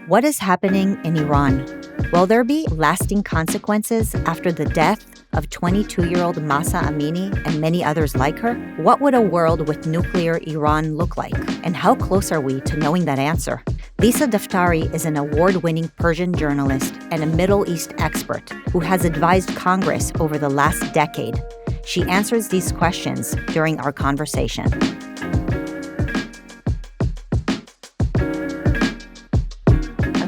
What is happening in Iran? Will there be lasting consequences after the death of 22-year-old Mahsa Amini and many others like her? What would a world with nuclear Iran look like? And how close are we to knowing that answer? Lisa Daftari is an award-winning Persian journalist and a Middle East expert who has advised Congress over the last decade. She answers these questions during our conversation.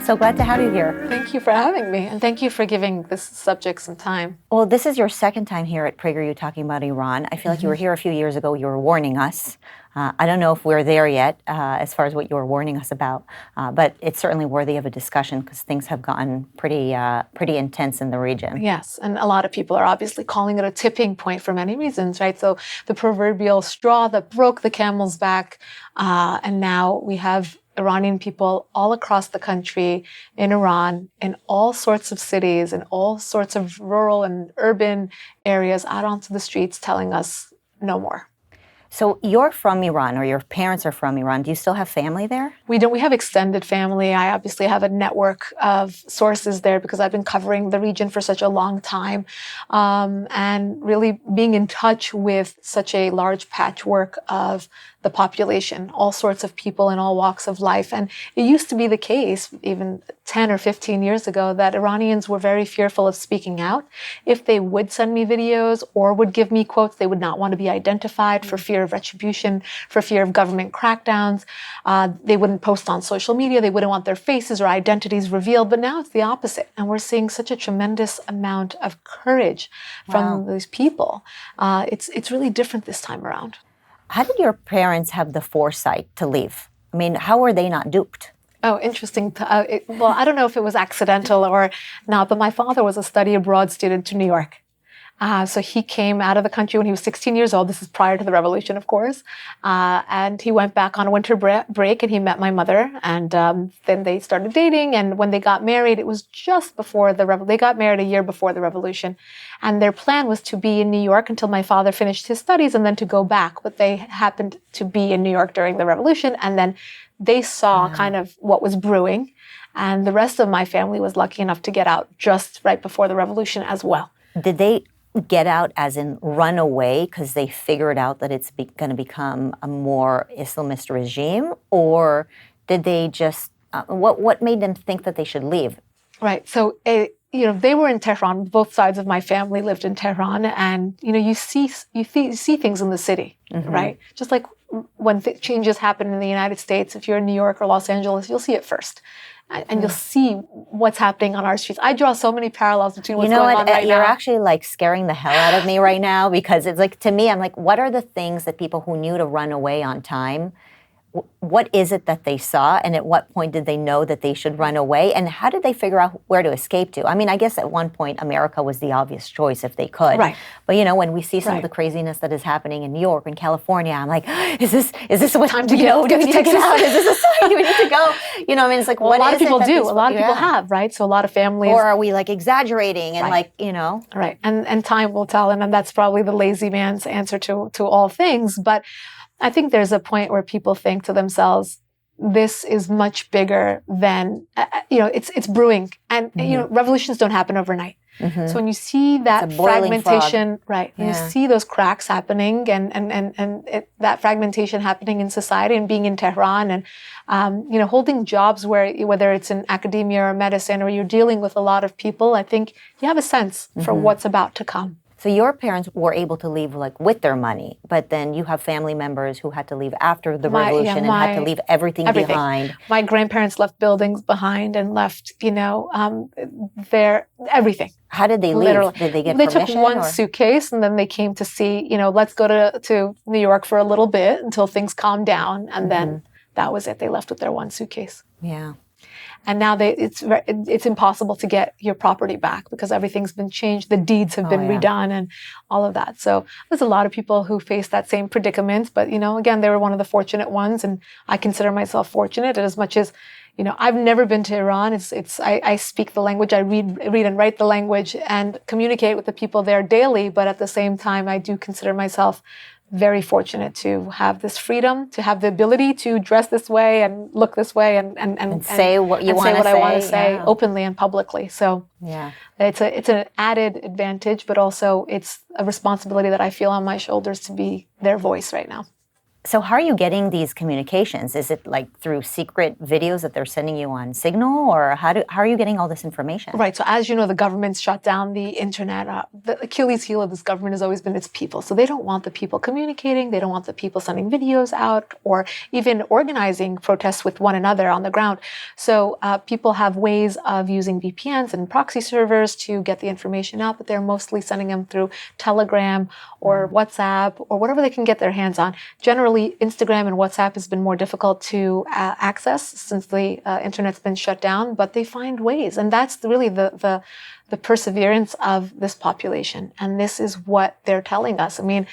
So glad to have you here. Thank you for having me, and thank you for giving this subject some time. Well, this is your second time here at PragerU talking about Iran. I feel like you were here a few years ago. You were warning us. I don't know if we're there yet as far as what you were warning us about, but it's certainly worthy of a discussion because things have gotten pretty intense in the region. Yes, and a lot of people are obviously calling it a tipping point for many reasons, right? So the proverbial straw that broke the camel's back, and now we have Iranian people all across the country, in Iran, in all sorts of cities, in all sorts of rural and urban areas, out onto the streets telling us no more. So you're from Iran, or your parents are from Iran. Do you still have family there? We don't. We have extended family. I obviously have a network of sources there because I've been covering the region for such a long time. And really being in touch with such a large patchwork of the population, all sorts of people in all walks of life. And it used to be the case, even 10 or 15 years ago, that Iranians were very fearful of speaking out. If they would send me videos or would give me quotes, they would not want to be identified for fear of retribution, for fear of government crackdowns. They wouldn't post on social media. They wouldn't want their faces or identities revealed. But now it's the opposite. And we're seeing such a tremendous amount of courage from these people. It's really different this time around. How did your parents have the foresight to leave? I mean, how were they not duped? Oh, interesting. Well, I don't know if it was accidental or not, but my father was a study abroad student to New York. So he came out of the country when he was 16 years old. This is prior to the revolution, of course. And he went back on a winter break and he met my mother. And then they started dating. And when they got married, it was just before the revolution. They got married a year before the revolution. And their plan was to be in New York until my father finished his studies and then to go back. But they happened to be in New York during the revolution. And then they saw kind of what was brewing. And the rest of my family was lucky enough to get out just right before the revolution as well. Did they get out as in run away because they figured out that it's going to become a more Islamist regime? Or did they just, what made them think that they should leave? Right. So, they were in Tehran. Both sides of my family lived in Tehran. And, you see things in the city, right? Just like when changes happen in the United States, if you're in New York or Los Angeles, you'll see it first. And you'll see what's happening on our streets. I draw so many parallels between what's going on right now. You're actually like scaring the hell out of me right now because it's like, to me, I'm like, what are the things that people who knew to run away on time, what is it that they saw? And at what point did they know that they should run away? And how did they figure out where to escape to? I mean, I guess at one point, America was the obvious choice if they could. Right. But, when we see some of the craziness that is happening in New York and California, I'm like, is this what time to get? Do we need to get out? Is this a sign? Do we need to go? It's like, what is it? A lot of people do. A lot of people have, right? So a lot of families. Or are we like exaggerating and Right. And time will tell. And that's probably the lazy man's answer to all things. But I think there's a point where people think to themselves, this is much bigger than, it's brewing. And, revolutions don't happen overnight. So when you see that fragmentation, right, when you see those cracks happening and that fragmentation happening in society and being in Tehran and, holding jobs whether it's in academia or medicine or you're dealing with a lot of people, I think you have a sense for what's about to come. So your parents were able to leave with their money, but then you have family members who had to leave after the revolution and had to leave everything behind. My grandparents left buildings behind and left, their everything. How did they leave? Literally. Did they get permission? They took one suitcase and then they came to see, let's go to New York for a little bit until things calmed down. And then that was it. They left with their one suitcase. Yeah. And now it's impossible to get your property back because everything's been changed. The deeds have been redone and all of that. So there's a lot of people who face that same predicament. But, again, they were one of the fortunate ones. And I consider myself fortunate as much as, I've never been to Iran. I speak the language. I read and write the language and communicate with the people there daily. But at the same time, I do consider myself very fortunate to have this freedom, to have the ability to dress this way and look this way and say what you want to say. I want to say openly and publicly. So yeah, it's an added advantage, but also it's a responsibility that I feel on my shoulders to be their voice right now. So how are you getting these communications? Is it like through secret videos that they're sending you on Signal, or how are you getting all this information? Right. So as you know, the government's shut down the internet. The Achilles heel of this government has always been its people. So they don't want the people communicating. They don't want the people sending videos out or even organizing protests with one another on the ground. So people have ways of using VPNs and proxy servers to get the information out, but they're mostly sending them through Telegram or WhatsApp or whatever they can get their hands on. Generally, Instagram and WhatsApp has been more difficult to access since the internet's been shut down, but they find ways. And that's really the perseverance of this population. And this is what they're telling us. I mean,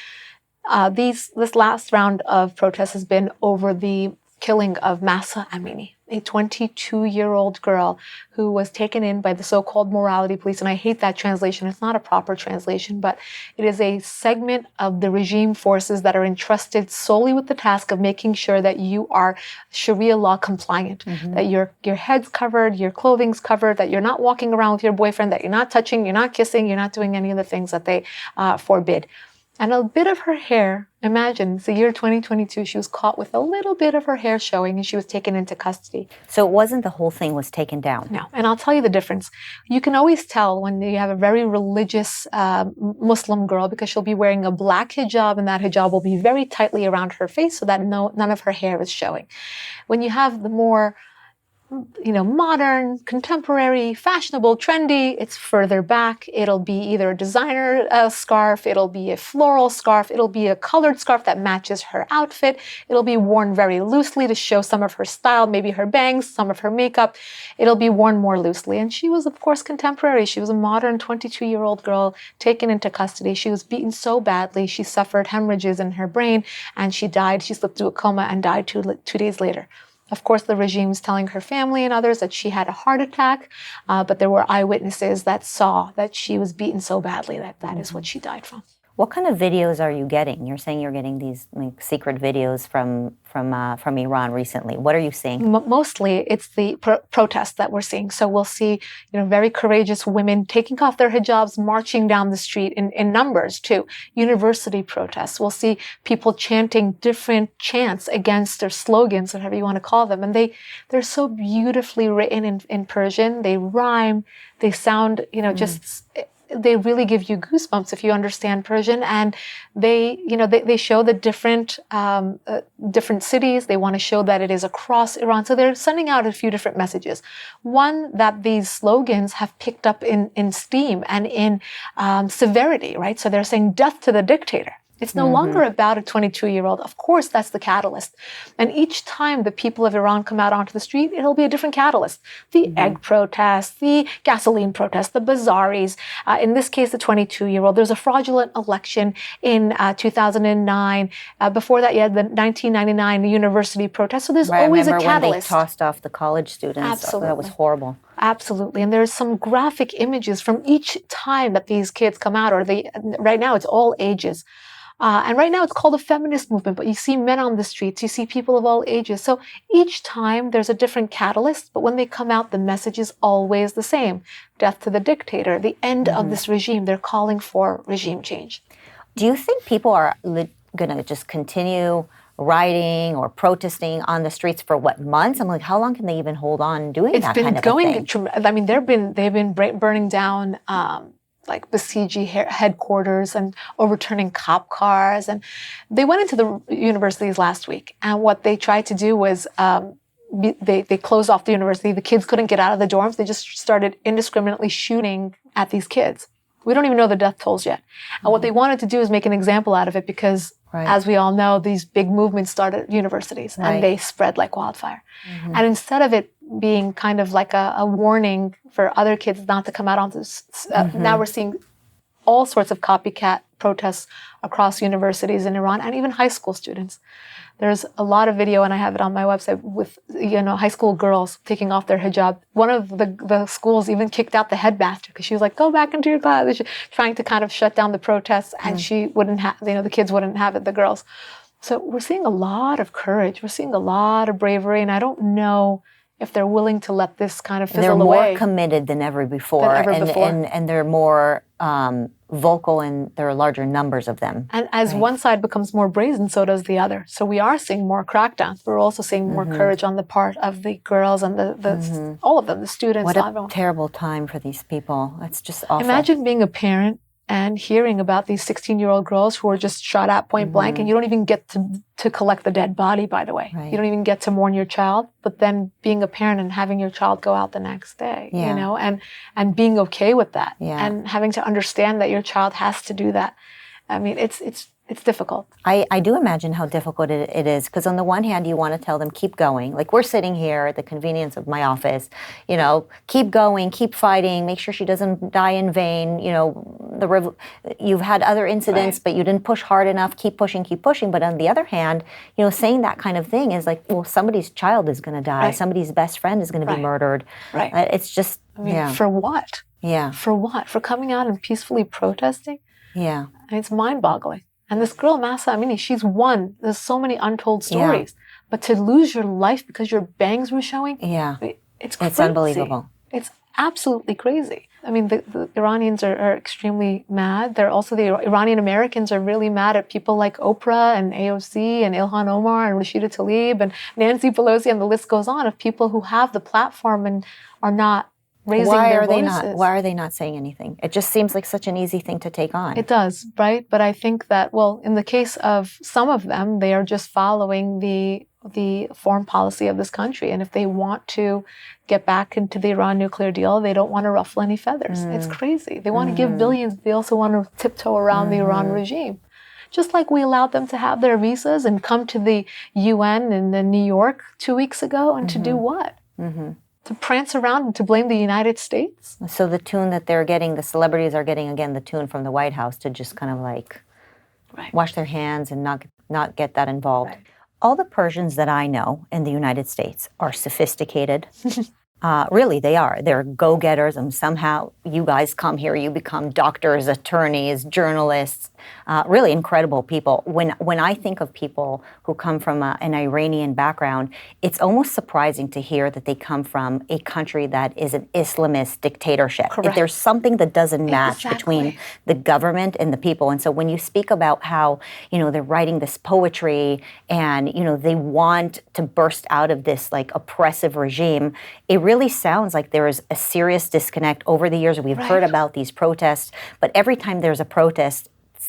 this last round of protests has been over the killing of Mahsa Amini, a 22-year-old girl who was taken in by the so-called morality police. And I hate that translation. It's not a proper translation, but it is a segment of the regime forces that are entrusted solely with the task of making sure that you are Sharia law compliant, that your head's covered, your clothing's covered, that you're not walking around with your boyfriend, that you're not touching, you're not kissing, you're not doing any of the things that they forbid. And a bit of her hair, imagine, it's the year 2022, she was caught with a little bit of her hair showing and she was taken into custody. So it wasn't the whole thing was taken down? No, and I'll tell you the difference. You can always tell when you have a very religious Muslim girl because she'll be wearing a black hijab and that hijab will be very tightly around her face so that none of her hair is showing. When you have the more modern, contemporary, fashionable, trendy, it's further back. It'll be either a designer scarf, it'll be a floral scarf, it'll be a colored scarf that matches her outfit. It'll be worn very loosely to show some of her style, maybe her bangs, some of her makeup. It'll be worn more loosely. And she was, of course, contemporary. She was a modern 22-year-old girl taken into custody. She was beaten so badly. She suffered hemorrhages in her brain and she died. She slipped through a coma and died two days later. Of course, the regime's telling her family and others that she had a heart attack, but there were eyewitnesses that saw that she was beaten so badly that is what she died from. What kind of videos are you getting? You're saying you're getting these secret videos from Iran recently. What are you seeing? Mostly, it's the protests that we're seeing. So we'll see, very courageous women taking off their hijabs, marching down the street in numbers too. University protests. We'll see people chanting different chants against or slogans, whatever you want to call them, and they're so beautifully written in Persian. They rhyme. They sound, just. They really give you goosebumps if you understand Persian, and they show the different cities. They want to show that it is across Iran. So they're sending out a few different messages. One, that these slogans have picked up in steam and in severity, right? So they're saying death to the dictator. It's no longer about a 22-year-old. Of course, that's the catalyst. And each time the people of Iran come out onto the street, it'll be a different catalyst. The egg protest, the gasoline protest, the bazaris. In this case, the 22-year-old. There was a fraudulent election in 2009. Before that, you had the 1999 university protest. So there's always a catalyst. I remember when they tossed off the college students. Absolutely. That was horrible. Absolutely. And there's some graphic images from each time that these kids come out, right now it's all ages. And right now it's called a feminist movement, but you see men on the streets, you see people of all ages. So each time there's a different catalyst, but when they come out, the message is always the same. Death to the dictator, the end of this regime. They're calling for regime change. Do you think people are going to just continue rioting or protesting on the streets for months? I'm like, how long can they even hold on doing that kind of thing? It's been going, I mean, they've been burning down, like Basiji headquarters and overturning cop cars. And they went into the universities last week. And what they tried to do was they closed off the university. The kids couldn't get out of the dorms. They just started indiscriminately shooting at these kids. We don't even know the death tolls yet. And what they wanted to do is make an example out of it because, as we all know, these big movements started at universities and they spread like wildfire. And instead of it being kind of like a warning for other kids not to come out onto now we're seeing all sorts of copycat protests across universities in Iran and even high school students. There's a lot of video, and I have it on my website, with high school girls taking off their hijab. One of the schools even kicked out the headmaster because she was like, "Go back into your class," trying to kind of shut down the protests, and she wouldn't have, the kids wouldn't have it, the girls. So we're seeing a lot of courage. We're seeing a lot of bravery, and I don't know if they're willing to let this kind of fizzle away. They're more committed than ever before. And they're more vocal, and there are larger numbers of them. And as one side becomes more brazen, so does the other. So we are seeing more crackdowns. We're also seeing more courage on the part of the girls and the all of them, the students. What a terrible time for these people. It's just awful. Imagine being a parent and hearing about these 16-year-old girls who are just shot at point blank, and you don't even get to collect the dead body, by the way. Right. You don't even get to mourn your child, but then being a parent and having your child go out the next day, and being okay with that, and having to understand that your child has to do that. I mean, it's difficult. I do imagine how difficult it is, because on the one hand, you want to tell them, keep going. Like, we're sitting here at the convenience of my office, keep going, keep fighting, make sure she doesn't die in vain. You've had other incidents, but you didn't push hard enough, keep pushing. But on the other hand, saying that kind of thing is like, well, somebody's child is going to die. Somebody's best friend is going to be murdered. Right. It's just, for what? Yeah. For what? For coming out and peacefully protesting? Yeah. And it's mind-boggling. And this girl, Mahsa Amini, she's won. There's so many untold stories. But to lose your life because your bangs were showing, it's crazy. It's unbelievable. It's absolutely crazy. I mean, the Iranians are extremely mad. They're also, the Iranian Americans are really mad at people like Oprah and AOC and Ilhan Omar and Rashida Tlaib and Nancy Pelosi, and the list goes on, of people who have the platform and are not raising their voices. Why are they not saying anything? It just seems like such an easy thing to take on. It does, right? But I think that, well, in the case of some of them, they are just following the foreign policy of this country. And if they want to get back into the Iran nuclear deal, they don't want to ruffle any feathers. It's crazy. They want to give billions. They also want to tiptoe around the Iran regime. Just like we allowed them to have their visas and come to the UN in New York 2 weeks ago, and to do what? To prance around and to blame the United States? So the tune that they're getting, the celebrities are getting, again, the tune from the White House to just kind of like wash their hands and not get that involved. Right. All the Persians that I know in the United States are sophisticated. Really, they are. They're go-getters, and somehow you guys come here, you become doctors, attorneys, journalists, really incredible people. When I think of people who come from an Iranian background, it's almost surprising to hear that they come from a country that is an Islamist dictatorship. Correct. There's something that doesn't match between the government and the people. And so when you speak about how, they're writing this poetry and, they want to burst out of this like oppressive regime, it really sounds like there is a serious disconnect. Over the years, we've heard about these protests, but every time there's a protest,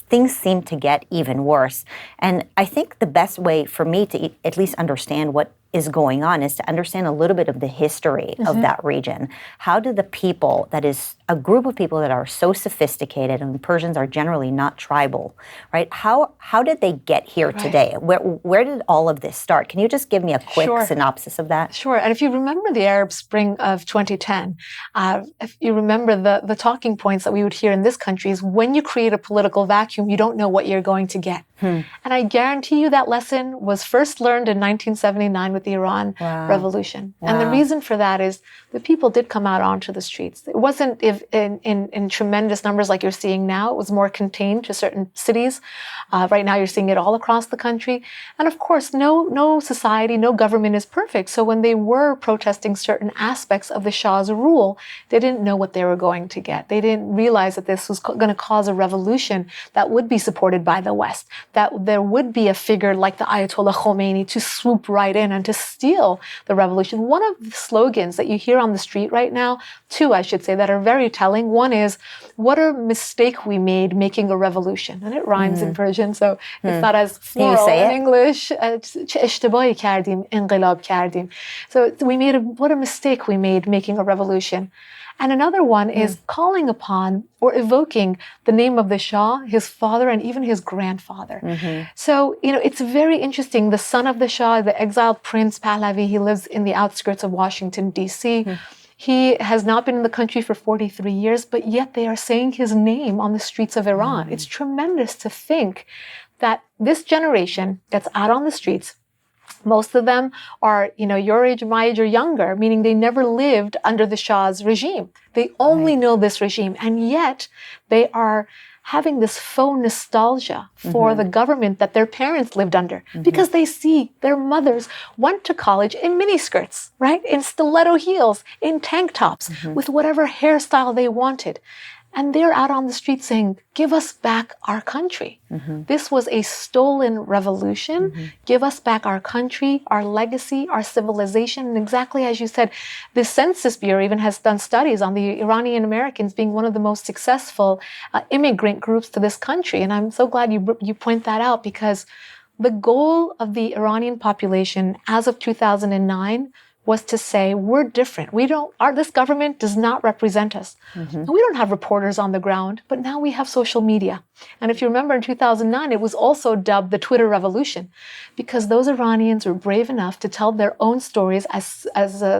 things seem to get even worse. And I think the best way for me to at least understand what is going on is to understand a little bit of the history of that region. How did the people, that is a group of people that are so sophisticated, and Persians are generally not tribal, right? How did they get here today? Where did all of this start? Can you just give me a quick synopsis of that? Sure. And if you remember the Arab Spring of 2010, if you remember the talking points that we would hear in this country is, when you create a political vacuum, you don't know what you're going to get. And I guarantee you that lesson was first learned in 1979 with the Iran Revolution. And the reason for that is the people did come out onto the streets. It wasn't in tremendous numbers like you're seeing now. It was more contained to certain cities. Right now you're seeing it all across the country. And of course, no society, no government is perfect. So when they were protesting certain aspects of the Shah's rule, they didn't know what they were going to get. They didn't realize that this was going to cause a revolution that would be supported by the West, that there would be a figure like the Ayatollah Khomeini to swoop right in and to steal the revolution. One of the slogans that you hear on the street right now, two, I should say, that are very telling. One is, what a mistake we made making a revolution. And it rhymes in Persian, so it's not as floral in English. چه اشتباهی کردیم انقلاب کردیم. So what a mistake we made making a revolution. And another one is calling upon or evoking the name of the Shah, his father, and even his grandfather. So, it's very interesting. The son of the Shah, the exiled Prince Pahlavi, he lives in the outskirts of Washington, D.C. He has not been in the country for 43 years, but yet they are saying his name on the streets of Iran. It's tremendous to think that this generation that's out on the streets, most of them are, your age, my age, or younger, meaning they never lived under the Shah's regime. They only know this regime, and yet they are having this faux nostalgia for the government that their parents lived under, because they see their mothers went to college in miniskirts, right? In stiletto heels, in tank tops, with whatever hairstyle they wanted. And they're out on the street saying, give us back our country. This was a stolen revolution. Give us back our country, our legacy, our civilization. And exactly as you said, the Census Bureau even has done studies on the Iranian Americans being one of the most successful immigrant groups to this country. And I'm so glad you point that out, because the goal of the Iranian population as of 2009 was to say, we're different. This government does not represent us. We don't have reporters on the ground, but now we have social media. And if you remember in 2009, it was also dubbed the Twitter revolution, because those Iranians were brave enough to tell their own stories as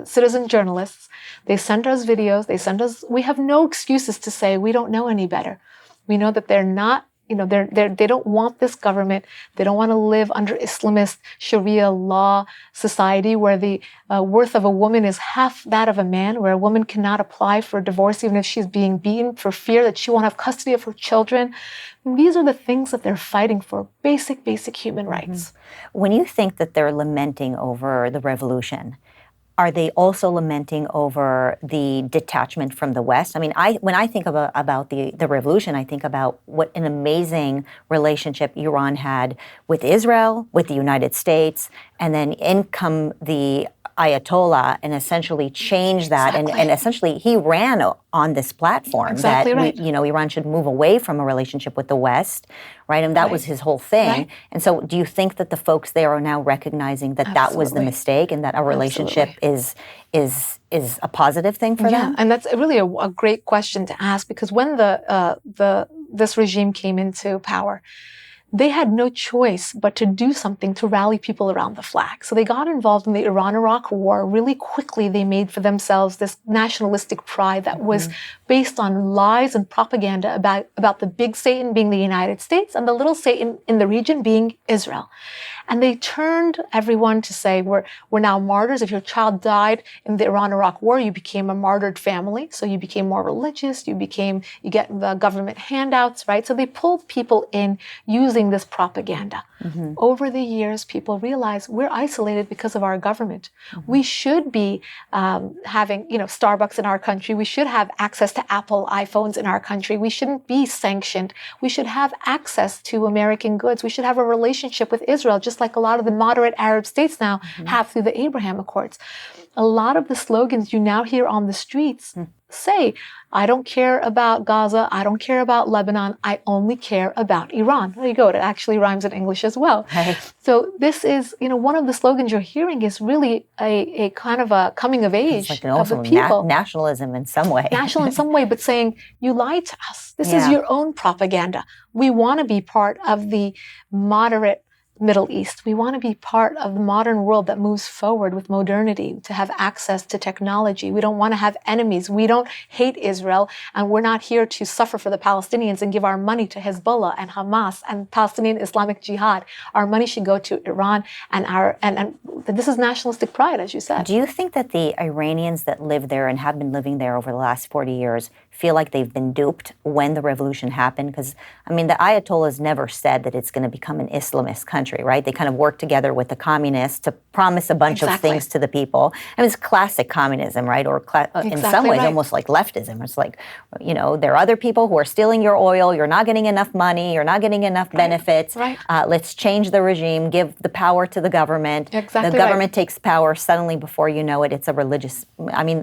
citizen journalists. They sent us videos, we have no excuses to say we don't know any better. We know that they're not, they don't want this government. They don't want to live under Islamist Sharia law society where the worth of a woman is half that of a man, where a woman cannot apply for a divorce even if she's being beaten for fear that she won't have custody of her children. And these are the things that they're fighting for, basic when rights. When you think that they're lamenting over the revolution, are they also lamenting over the detachment from the West? I mean, when I think about the revolution, I think about what an amazing relationship Iran had with Israel, with the United States, and then in come the Ayatollah and essentially changed that. And essentially he ran on this platform that Iran should move away from a relationship with the West, right? And that was his whole thing. Right. And so do you think that the folks there are now recognizing that that was the mistake and that a relationship is a positive thing for them? And that's really a great question to ask, because when this regime came into power, they had no choice but to do something to rally people around the flag. So they got involved in the Iran-Iraq war. Really quickly, they made for themselves this nationalistic pride that was based on lies and propaganda about the big Satan being the United States and the little Satan in the region being Israel. And they turned everyone to say, we're now martyrs. If your child died in the Iran-Iraq war, you became a martyred family. So you became more religious. You get the government handouts, right? So they pulled people in using this propaganda. Over the years, people realized we're isolated because of our government. We should be having, Starbucks in our country. We should have access to Apple iPhones in our country. We shouldn't be sanctioned. We should have access to American goods. We should have a relationship with Israel, just like a lot of the moderate Arab states now have through the Abraham Accords. A lot of the slogans you now hear on the streets say, I don't care about Gaza, I don't care about Lebanon, I only care about Iran. There you go, it actually rhymes in English as well. Right. So this is, one of the slogans you're hearing is really a kind of a coming of age of the people. Nationalism in some way. National in some way, but saying, you lied to us. This is your own propaganda. We want to be part of the moderate Middle East. We want to be part of the modern world that moves forward with modernity, to have access to technology. We don't want to have enemies. We don't hate Israel, and we're not here to suffer for the Palestinians and give our money to Hezbollah and Hamas and Palestinian Islamic Jihad. Our money should go to Iran, and this is nationalistic pride, as you said. Do you think that the Iranians that live there and have been living there over the last 40 years feel like they've been duped when the revolution happened? Because, the Ayatollahs never said that it's going to become an Islamist country, right? They kind of worked together with the communists to promise a bunch of things to the people. It's classic communism, right? Or in some ways, almost like leftism. It's like, there are other people who are stealing your oil. You're not getting enough money. You're not getting enough benefits. Right. Let's change the regime, give the power to the government. The government takes power. Suddenly, before you know it, it's a religious,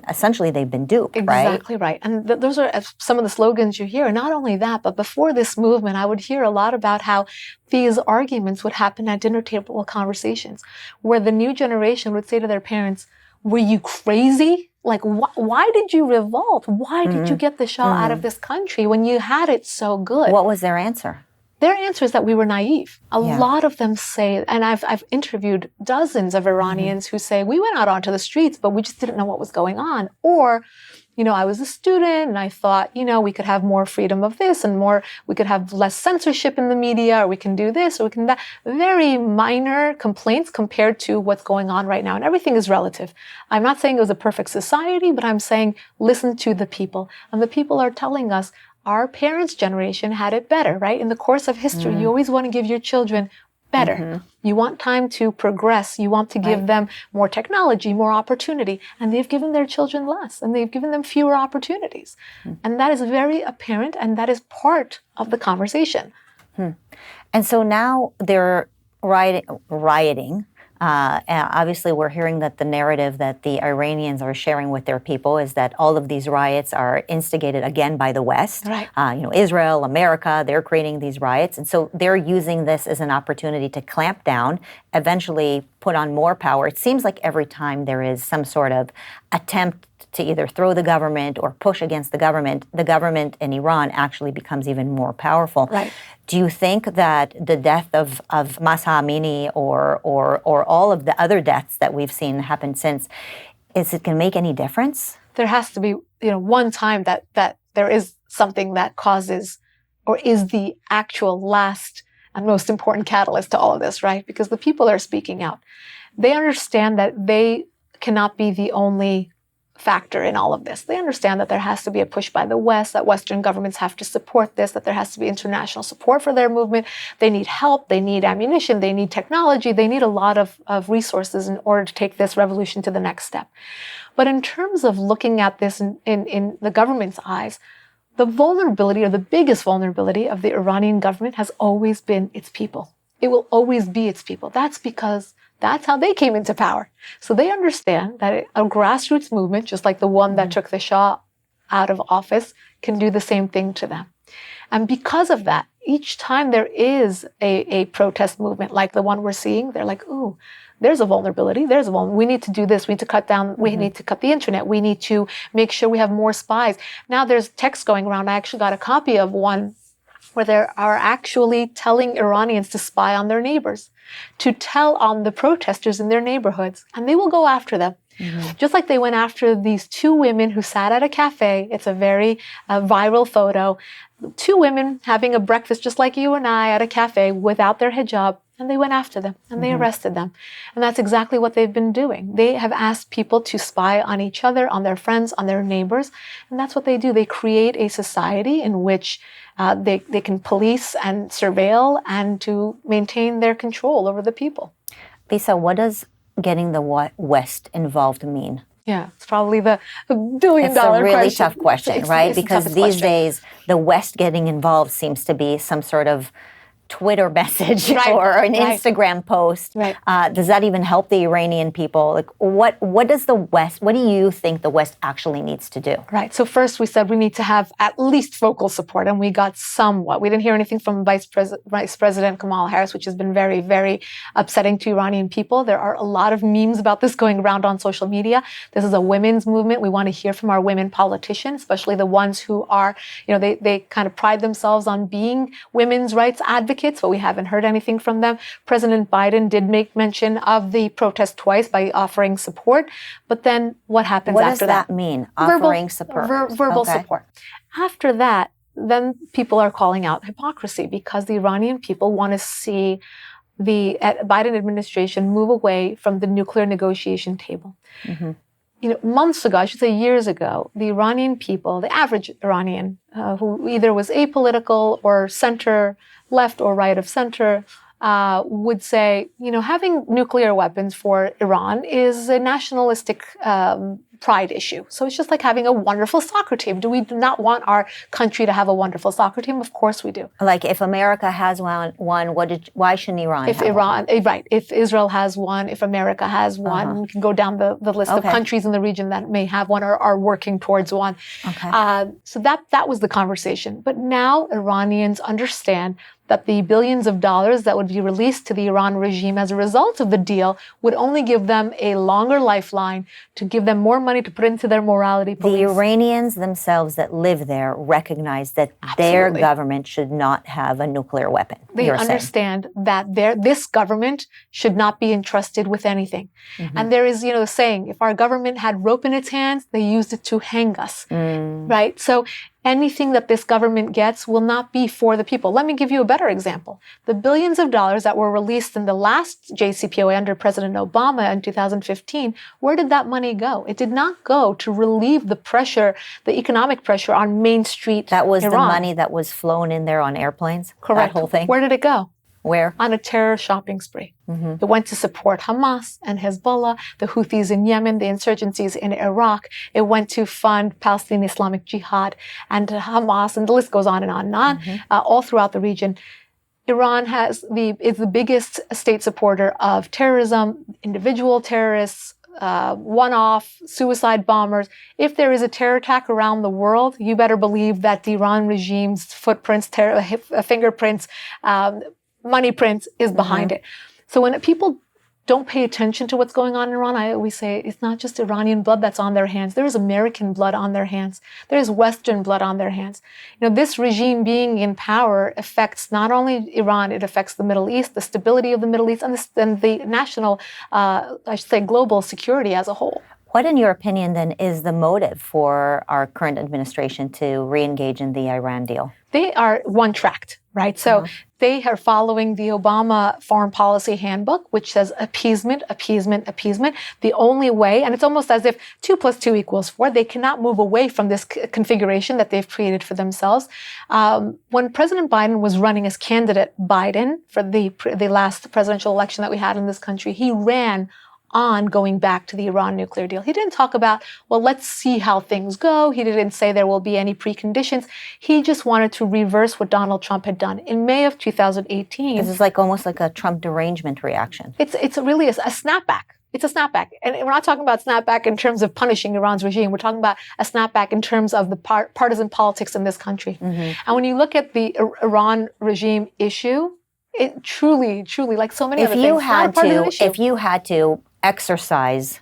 essentially they've been duped, right? Exactly right. And those are some of the slogans you hear. And not only that, but before this movement, I would hear a lot about how these arguments would happen at dinner table conversations, where the new generation would say to their parents, were you crazy? Like, why did you revolt? Why did you get the Shah out of this country when you had it so good? What was their answer? Their answer is that we were naive. A lot of them say, and I've interviewed dozens of Iranians who say, we went out onto the streets, but we just didn't know what was going on. Or, I was a student and I thought, we could have more freedom of this and we could have less censorship in the media, or we can do this, or we can that. Very minor complaints compared to what's going on right now. And everything is relative. I'm not saying it was a perfect society, but I'm saying listen to the people. And the people are telling us our parents' generation had it better, right? In the course of history, you always want to give your children better. You want time to progress. You want to give them more technology, more opportunity. And they've given their children less, and they've given them fewer opportunities. And that is very apparent, and that is part of the conversation. And so now they're rioting. And obviously, we're hearing that the narrative that the Iranians are sharing with their people is that all of these riots are instigated again by the West. Right. Israel, America, they're creating these riots. And so they're using this as an opportunity to clamp down, eventually put on more power. It seems like every time there is some sort of attempt to either throw the government or push against the government in Iran actually becomes even more powerful. Right. Do you think that the death of Mahsa Amini or all of the other deaths that we've seen happen since, is it going to make any difference? There has to be, one time that there is something that causes or is the actual last and most important catalyst to all of this, right? Because the people are speaking out. They understand that they cannot be the only factor in all of this. They understand that there has to be a push by the West, that Western governments have to support this, that there has to be international support for their movement. They need help, they need ammunition, they need technology, they need a lot of resources in order to take this revolution to the next step. But in terms of looking at this in the government's eyes, the vulnerability, or the biggest vulnerability of the Iranian government, has always been its people. It will always be its people. That's because that's how they came into power. So they understand that a grassroots movement, just like the one that took the Shah out of office, can do the same thing to them. And because of that, each time there is a protest movement like the one we're seeing, they're like, ooh, there's a vulnerability. We need to do this. We need to cut down. We need to cut the internet. We need to make sure we have more spies. Now there's text going around. I actually got a copy of one where they are actually telling Iranians to spy on their neighbors, to tell on the protesters in their neighborhoods, and they will go after them. Just like they went after these two women who sat at a cafe. It's a very viral photo. Two women having a breakfast just like you and I at a cafe without their hijab, and they went after them and they arrested them. And that's exactly what they've been doing. They have asked people to spy on each other, on their friends, on their neighbors, and that's what they do. They create a society in which they can police and surveil and to maintain their control over the people. Lisa, what does getting the West involved mean? Yeah, it's probably the billion-dollar question. It's a really tough question, right? Because these days, the West getting involved seems to be some sort of Twitter message or an Instagram post. Does that even help the Iranian people? Like, what does the West, what do you think the West actually needs to do? Right. So first we said we need to have at least vocal support, and we got somewhat. We didn't hear anything from Vice President Kamala Harris, which has been very, very upsetting to Iranian people. There are a lot of memes about this going around on social media. This is a women's movement. We want to hear from our women politicians, especially the ones who are, they kind of pride themselves on being women's rights advocates, but we haven't heard anything from them. President Biden did make mention of the protest twice by offering support, but then what happens after that? What does that mean, offering support? Verbal support. After that, then people are calling out hypocrisy because the Iranian people want to see the Biden administration move away from the nuclear negotiation table. Months ago, I should say years ago, the Iranian people, the average Iranian, who either was apolitical or center, left or right of center, would say, having nuclear weapons for Iran is a nationalistic pride issue. So it's just like having a wonderful soccer team. Do we not want our country to have a wonderful soccer team? Of course we do. Like if America has one, why shouldn't Iran have one? Right. If Israel has one, if America has one, we can go down the list of countries in the region that may have one or are working towards one. So that was the conversation. But now Iranians understand that the billions of dollars that would be released to the Iran regime as a result of the deal would only give them a longer lifeline, to give them more money to put into their morality police. The Iranians themselves that live there recognize that their government should not have a nuclear weapon. They understand that this government should not be entrusted with anything. And there is, a saying, if our government had rope in its hands, they used it to hang us, right? So anything that this government gets will not be for the people. Let me give you a better example. The billions of dollars that were released in the last JCPOA under President Obama in 2015, where did that money go? It did not go to relieve the pressure, the economic pressure on Main Street That was Iran. the money that was flown in there on airplanes? Correct. That whole thing? Where did it go? Where? On a terror shopping spree. It went to support Hamas and Hezbollah, the Houthis in Yemen, the insurgencies in Iraq. It went to fund Palestinian Islamic Jihad and Hamas, and the list goes on and on and on, all throughout the region. Iran is the biggest state supporter of terrorism, individual terrorists, one-off suicide bombers. If there is a terror attack around the world, you better believe that the Iran regime's footprints, fingerprints, money prints is behind it. So when people don't pay attention to what's going on in Iran, I always say it's not just Iranian blood that's on their hands. There is American blood on their hands. There is Western blood on their hands. This regime being in power affects not only Iran, it affects the Middle East, the stability of the Middle East, and the national, I should say, global security as a whole. What, in your opinion, then, is the motive for our current administration to re-engage in the Iran deal? They are one-tracked, right? So they are following the Obama foreign policy handbook, which says appeasement, appeasement, appeasement. The only way, and it's almost as if 2 + 2 = 4, they cannot move away from this configuration that they've created for themselves. When President Biden was running as candidate Biden for the last presidential election that we had in this country, he ran on going back to the Iran nuclear deal. He didn't talk about, well, let's see how things go. He didn't say there will be any preconditions. He just wanted to reverse what Donald Trump had done. In May of 2018... This is almost like a Trump derangement reaction. It's really a snapback. It's a snapback. And we're not talking about snapback in terms of punishing Iran's regime. We're talking about a snapback in terms of the partisan politics in this country. And when you look at the Iran regime issue, it truly, like so many other things, if you had to exercise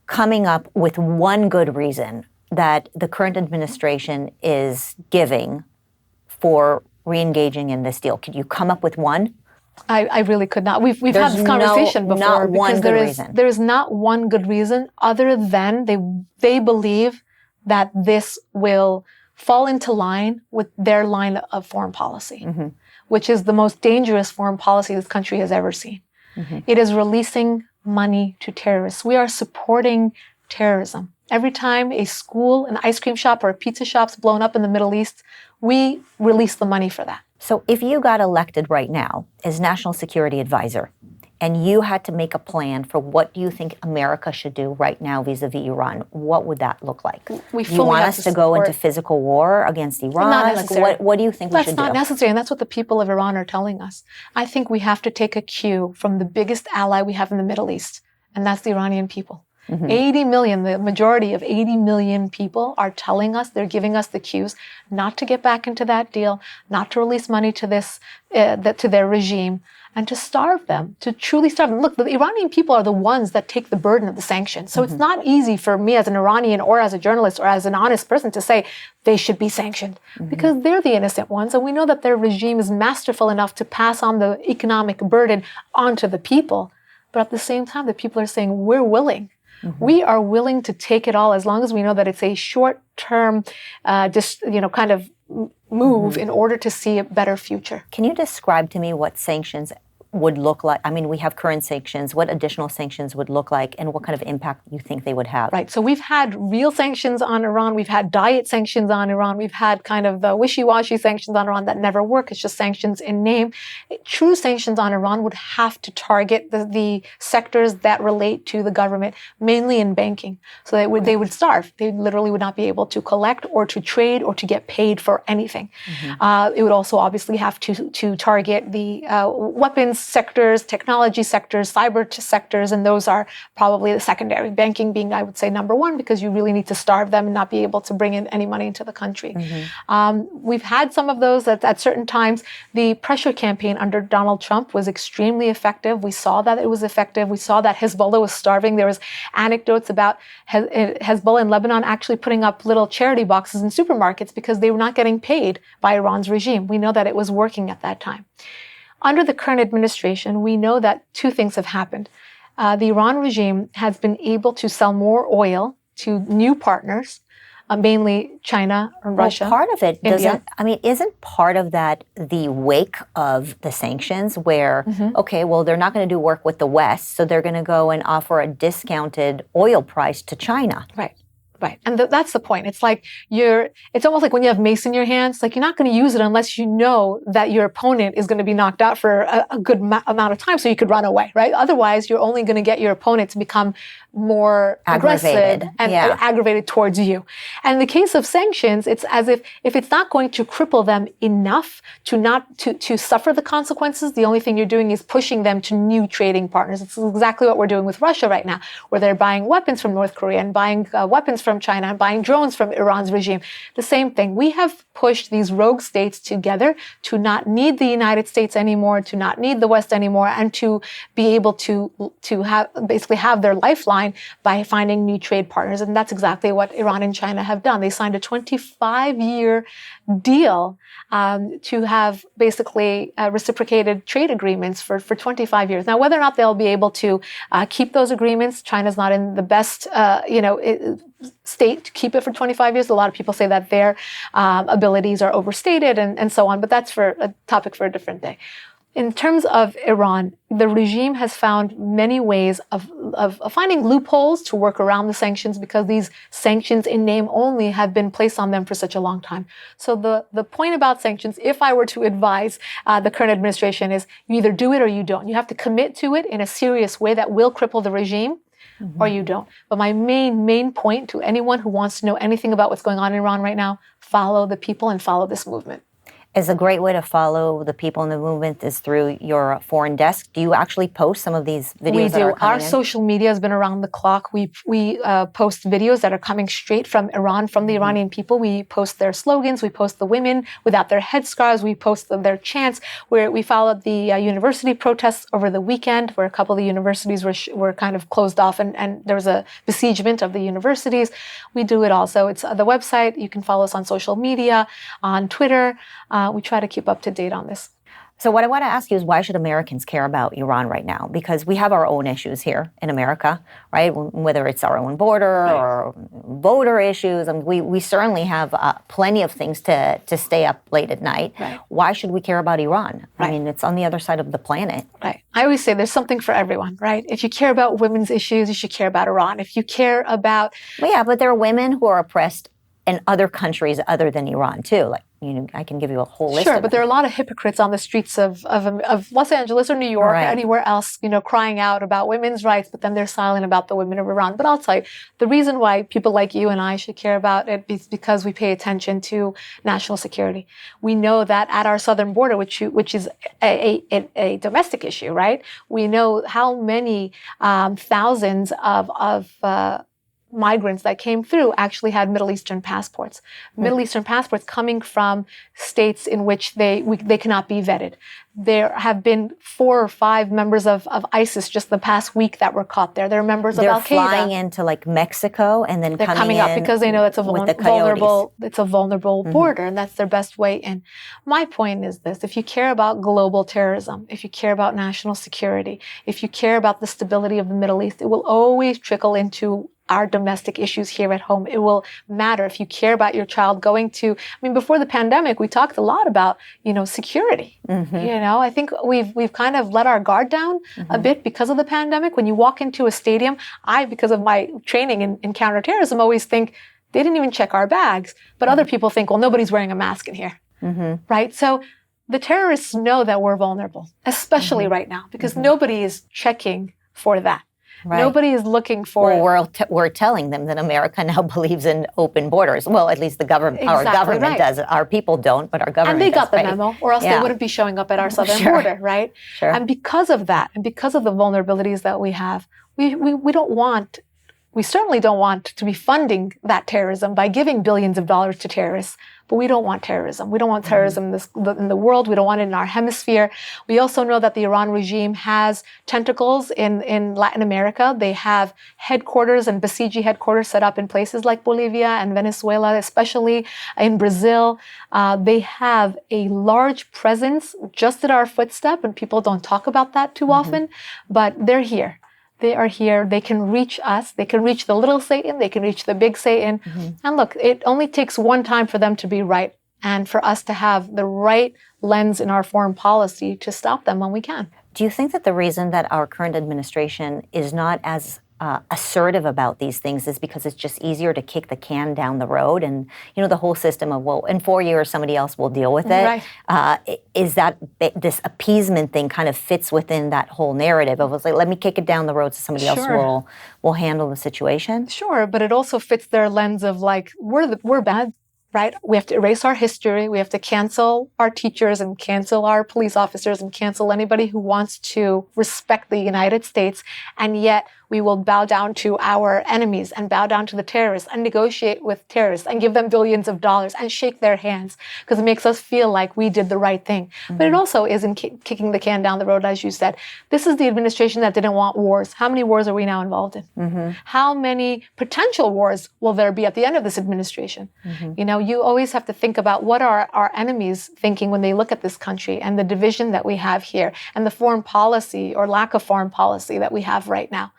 coming up with one good reason that the current administration is giving for re-engaging in this deal, could you come up with one? I really could not. We've had this conversation before. Not one good reason. There is not one good reason other than they believe that this will fall into line with their line of foreign policy, which is the most dangerous foreign policy this country has ever seen. It is releasing money to terrorists. We are supporting terrorism. Every time a school, an ice cream shop, or a pizza shop's blown up in the Middle East, we release the money for that. So if you got elected right now as National Security Advisor, and you had to make a plan for what you think America should do right now vis-a-vis Iran, what would that look like? You want us to go into physical war against Iran? Not necessary. What do you think we should do? That's not necessary, and that's what the people of Iran are telling us. I think we have to take a cue from the biggest ally we have in the Middle East, and that's the Iranian people. 80 million, the majority of 80 million people are telling us, they're giving us the cues not to get back into that deal, not to release money to to their regime, and to starve them, to truly starve them. Look, the Iranian people are the ones that take the burden of the sanctions. So it's not easy for me as an Iranian or as a journalist or as an honest person to say they should be sanctioned because they're the innocent ones. And we know that their regime is masterful enough to pass on the economic burden onto the people. But at the same time, the people are saying, we're willing. We are willing to take it all as long as we know that it's a short-term, kind of move in order to see a better future. Can you describe to me what sanctions would look like? I mean, we have current sanctions. What additional sanctions would look like, and what kind of impact you think they would have? Right. So we've had real sanctions on Iran. We've had diet sanctions on Iran. We've had kind of the wishy-washy sanctions on Iran that never work. It's just sanctions in name. True sanctions on Iran would have to target the sectors that relate to the government, mainly in banking. So they would starve. They literally would not be able to collect or to trade or to get paid for anything. It would also obviously have to target the weapons defense sectors, technology sectors, cyber sectors, and those are probably the secondary. Banking being, I would say, number one, because you really need to starve them and not be able to bring in any money into the country. We've had some of those at certain times. The pressure campaign under Donald Trump was extremely effective. We saw that it was effective. We saw that Hezbollah was starving. There was anecdotes about Hezbollah in Lebanon actually putting up little charity boxes in supermarkets because they were not getting paid by Iran's regime. We know that it was working at that time. Under the current administration, we know that two things have happened. The Iran regime has been able to sell more oil to new partners, mainly China and Russia. Well, part of it isn't part of that the wake of the sanctions where, okay, well, they're not going to do work with the West, so they're going to go and offer a discounted oil price to China. Right. Right. And that's the point. It's like it's almost like when you have mace in your hands, like you're not going to use it unless you know that your opponent is going to be knocked out for a good amount of time so you could run away, right? Otherwise, you're only going to get your opponent to become more aggressive and aggravated towards you. And in the case of sanctions, it's as if it's not going to cripple them enough to suffer the consequences, the only thing you're doing is pushing them to new trading partners. It's exactly what we're doing with Russia right now, where they're buying weapons from North Korea and buying weapons from China and buying drones from Iran's regime. The same thing. We have pushed these rogue states together to not need the United States anymore, to not need the West anymore, and to be able to have their lifeline by finding new trade partners. And that's exactly what Iran and China have done. They signed a 25-year deal to have basically reciprocated trade agreements for 25 years. Now, whether or not they'll be able to keep those agreements, China's not in the best, state to keep it for 25 years. A lot of people say that their abilities are overstated and so on, but that's for a topic for a different day. In terms of Iran, the regime has found many ways of finding loopholes to work around the sanctions because these sanctions in name only have been placed on them for such a long time. So the point about sanctions, if I were to advise the current administration, is you either do it or you don't. You have to commit to it in a serious way that will cripple the regime, or you don't. But my main point to anyone who wants to know anything about what's going on in Iran right now, follow the people and follow this movement. Is a great way to follow the people in the movement is through your foreign desk. Do you actually post some of these videos? We do. Our in? Social media has been around the clock. We post videos that are coming straight from Iran, from the Iranian people. We post their slogans. We post the women without their headscarves. We post their chants. We followed the university protests over the weekend, where a couple of the universities were kind of closed off, and there was a besiegement of the universities. We do it also. It's the website. You can follow us on social media, on Twitter. We try to keep up to date on this. So what I want to ask you is, why should Americans care about Iran right now? Because we have our own issues here in America, right? Whether it's our own border or voter issues. I mean, we certainly have plenty of things to stay up late at night. Right. Why should we care about Iran? Right. I mean, it's on the other side of the planet. Right. I always say there's something for everyone, right? If you care about women's issues, you should care about Iran. If you care about... Well, yeah, but there are women who are oppressed in other countries other than Iran, too. Like, I can give you a whole list. Sure, but there are a lot of hypocrites on the streets of Los Angeles or New York or anywhere else, crying out about women's rights, but then they're silent about the women of Iran. But I'll tell you, the reason why people like you and I should care about it is because we pay attention to national security. We know that at our southern border, which is a domestic issue, right? We know how many thousands of migrants that came through actually had Middle Eastern passports. Middle Eastern passports coming from states in which they cannot be vetted. There have been 4 or 5 members of ISIS just the past week that were caught there. They're members of Al-Qaeda. They're flying into like Mexico and then they're coming up because they know it's a vulnerable Mm-hmm. border, and that's their best way in. My point is this: if you care about global terrorism, if you care about national security, if you care about the stability of the Middle East, it will always trickle into our domestic issues here at home. It will matter if you care about your child going to, before the pandemic, we talked a lot about, security. I think we've kind of let our guard down a bit because of the pandemic. When you walk into a stadium, because of my training in counterterrorism, always think they didn't even check our bags. But other people think, well, nobody's wearing a mask in here, right? So the terrorists know that we're vulnerable, especially right now, because nobody is checking for that. Nobody is looking for. Well, we're telling them that America now believes in open borders. Well, at least the government, our government does. Our people don't, but our government does. And they got the memo, or else they wouldn't be showing up at our southern border, right? Sure. And because of that, and because of the vulnerabilities that we have, we certainly don't want to be funding that terrorism by giving billions of dollars to terrorists, but we don't want terrorism. We don't want terrorism in the world. We don't want it in our hemisphere. We also know that the Iran regime has tentacles in Latin America. They have headquarters and Basiji headquarters set up in places like Bolivia and Venezuela, especially in Brazil. They have a large presence just at our footstep, and people don't talk about that too often, but they're here. They are here. They can reach us. They can reach the little Satan. They can reach the big Satan. And look, it only takes one time for them to be right and for us to have the right lens in our foreign policy to stop them when we can. Do you think that the reason that our current administration is not as assertive about these things is because it's just easier to kick the can down the road, and the whole system of, well, in 4 years somebody else will deal with it? Right. Is that this appeasement thing kind of fits within that whole narrative of, like, let me kick it down the road so somebody else will handle the situation? Sure, but it also fits their lens of, like, we're bad. Right? We have to erase our history. We have to cancel our teachers and cancel our police officers and cancel anybody who wants to respect the United States. And yet we will bow down to our enemies and bow down to the terrorists and negotiate with terrorists and give them billions of dollars and shake their hands because it makes us feel like we did the right thing. But it also isn't kicking the can down the road, as you said. This is the administration that didn't want wars. How many wars are we now involved in? How many potential wars will there be at the end of this administration? You always have to think about what are our enemies thinking when they look at this country and the division that we have here and the foreign policy or lack of foreign policy that we have right now.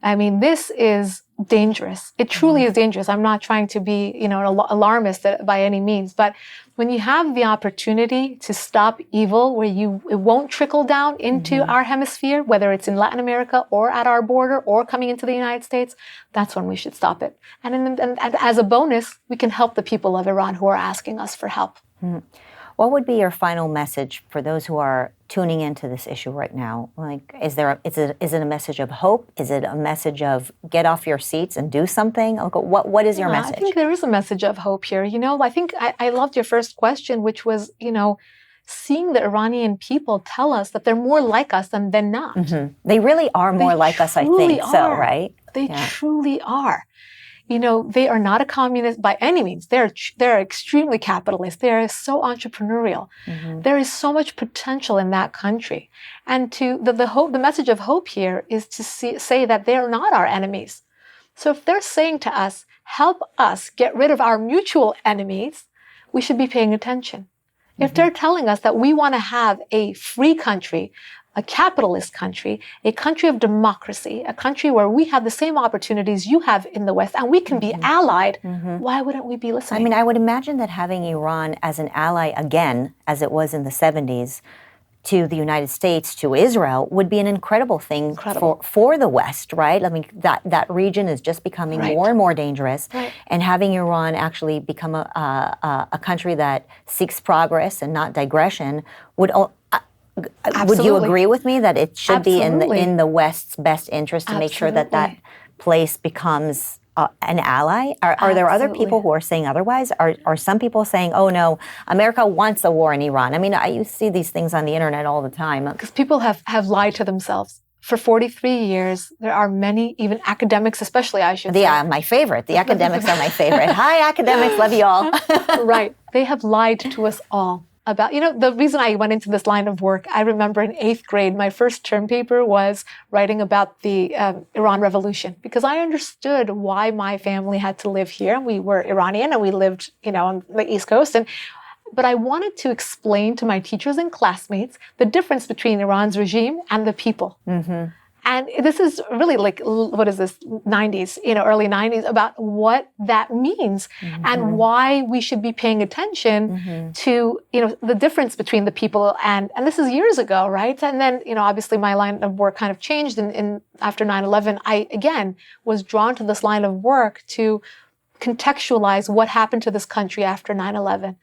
I mean, this is dangerous. It truly is dangerous. I'm not trying to be, an alarmist by any means, but when you have the opportunity to stop evil where it won't trickle down into our hemisphere, whether it's in Latin America or at our border or coming into the United States, that's when we should stop it. And as a bonus, we can help the people of Iran who are asking us for help. What would be your final message for those who are tuning into this issue right now? Like, is it a message of hope? Is it a message of get off your seats and do something? Like, what is your message? I think there is a message of hope here. I think I loved your first question, which was, seeing the Iranian people tell us that they're more like us than not. They really are more like us, I think. So, right? They truly are. They are not a communist by any means. They're extremely capitalist. They are so entrepreneurial. There is so much potential in that country. And the message of hope here is to say that they are not our enemies. So if they're saying to us, help us get rid of our mutual enemies, we should be paying attention. If they're telling us that we want to have a free country, a capitalist country, a country of democracy, a country where we have the same opportunities you have in the West and we can be allied, why wouldn't we be listening? I mean, I would imagine that having Iran as an ally again, as it was in the 70s, to the United States, to Israel, would be an incredible thing for the West, right? I mean, that region is just becoming more and more dangerous. And having Iran actually become a country that seeks progress and not digression would... Would you agree with me that it should be in the West's best interest to make sure that place becomes an ally? Are there other people who are saying otherwise? Are some people saying, oh no, America wants a war in Iran? I mean, you see these things on the internet all the time. Because people have lied to themselves. For 43 years, there are many, even academics especially, I should say. Yeah, my favorite. The academics are my favorite. Hi, academics, love you all. Right. They have lied to us all. About, the reason I went into this line of work, I remember in 8th grade, my first term paper was writing about the Iran Revolution, because I understood why my family had to live here. We were Iranian and we lived, on the East Coast. But I wanted to explain to my teachers and classmates the difference between Iran's regime and the people. And this is really like, what is this, 90s, early 90s, about what that means and why we should be paying attention to, the difference between the people. And this is years ago, right? And then, obviously my line of work kind of changed in after 9/11. I, again, was drawn to this line of work to contextualize what happened to this country after 9/11.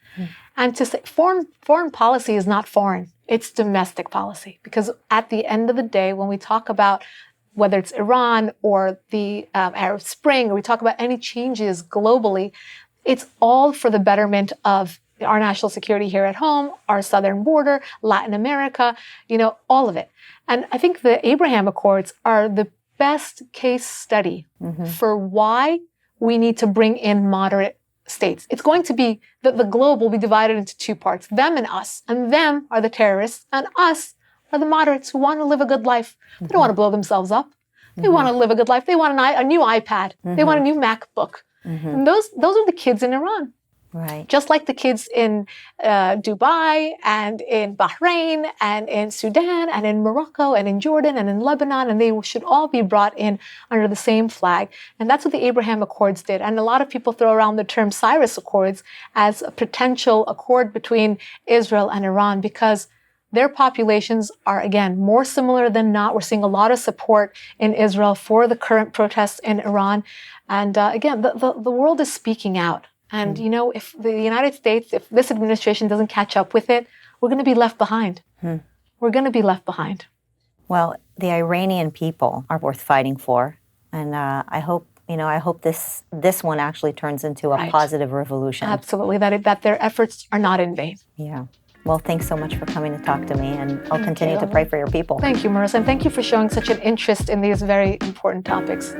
And to say foreign policy is not foreign. It's domestic policy. Because at the end of the day, when we talk about whether it's Iran or the Arab Spring, or we talk about any changes globally, it's all for the betterment of our national security here at home, our southern border, Latin America, all of it. And I think the Abraham Accords are the best case study for why we need to bring in moderate states. It's going to be that the globe will be divided into two parts, them and us. And them are the terrorists, and us are the moderates who want to live a good life. They don't want to blow themselves up. They want to live a good life. They want a new iPad. They want a new MacBook. And those are the kids in Iran. Right. Just like the kids in Dubai and in Bahrain and in Sudan and in Morocco and in Jordan and in Lebanon, and they should all be brought in under the same flag. And that's what the Abraham Accords did. And a lot of people throw around the term Cyrus Accords as a potential accord between Israel and Iran because their populations are, again, more similar than not. We're seeing a lot of support in Israel for the current protests in Iran. And again, the world is speaking out. And, if the United States, if this administration doesn't catch up with it, we're going to be left behind. We're going to be left behind. Well, the Iranian people are worth fighting for. And I hope this one actually turns into a positive revolution. Absolutely, that their efforts are not in vain. Yeah. Well, thanks so much for coming to talk to me, and I'll continue to pray for your people. Thank you, Marissa, and thank you for showing such an interest in these very important topics.